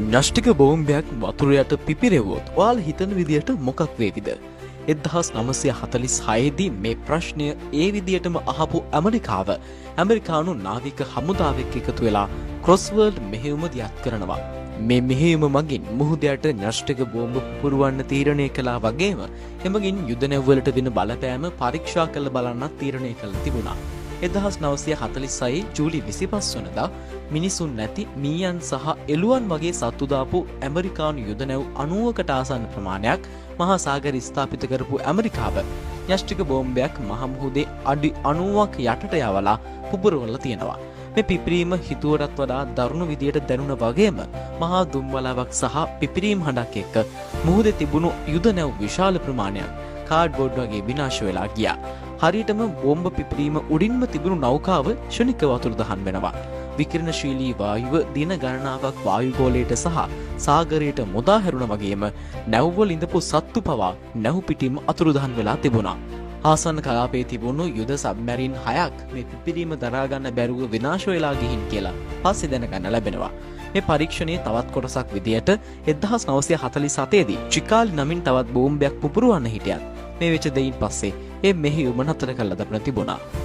න්‍යෂ්ටික බෝම්බයක් වතුර යට පිපිරෙව්වොත් ඔයාලා හිතන විදියට මොකක් වේවිද? 1946 දී මේ ප්‍රශ්නය ඒ විදියටම අහපු ඇමරිකාව ඇමරිකානු නාවික හමුදාවෙක් එකතු වෙලා ක්‍රොස්වර්ල්ඩ් මෙහෙයුම දියත් කරනවා. මේ මෙහෙයුම මගින් මුහුදයට න්‍යෂ්ටික බෝම්බ පුපුරවන්න තීරණය කළා වගේම එමගින් යුද නැව්වලට දෙන බලපෑම පරීක්ෂා කළ බලන්නත් තීරණය කළ තිබුණා. 1946 ජූලි 25 වනදා මිනිසුන් නැති මීයන් සහ එළුවන් වගේ සත්තු දාපු ඇමරිකානු යුද නැව් 90කට ආසන්න ප්‍රමාණයක් මහා සාගරය ස්ථාපිත කරපු ඇමරිකාව න්‍යෂ්ටික බෝම්බයක් මහ මුහුදේ අඩි 90ක් යටට යවලා පුපුරවලා තියෙනවා. මේ පිපිරීම හිතුවටත් වඩා දරුණු විදියට දැනුණ වගේම මහා දුම්වලාවක් සහ පිපිරීම් හඬක් එක්ක මුහුදේ තිබුණු යුද නැව් විශාල ප්‍රමාණයක් කාඩ්බෝඩ් වගේ විනාශ වෙලා ගියා. හරියටම බෝම්බ පිපිරීම උඩින්ම තිබුණු නෞකාව ක්ෂණිකව අතුරුදහන් වෙනවා. විකිරණශීලී වායුව දින ගණනාවක් වායුගෝලයට සහ සාගරයට මුදා හැරුණ වගේම නැව්වල ඉඳපු සත්තු පවා නැව් පිටින්ම අතුරුදහන් වෙලා තිබුණා. ආසන්න කලාපයේ තිබුණු යුද සබ්මැරින් 6ක් මේ පිපිරීම දරා ගන්න බැරුව විනාශ වෙලා ගිහින් කියලා පස්සේ දැනගන්න ලැබෙනවා. මේ පරීක්ෂණයේ තවත් කොටසක් විදියට 1947 දී චිකාලි නමින් තවත් බෝම්බයක් පුපුරවන්න හිටියත් මේ වෙච්ච දෙයින් පස්සේ මේ මෙහෙයුම නතර කළා තිබුණා.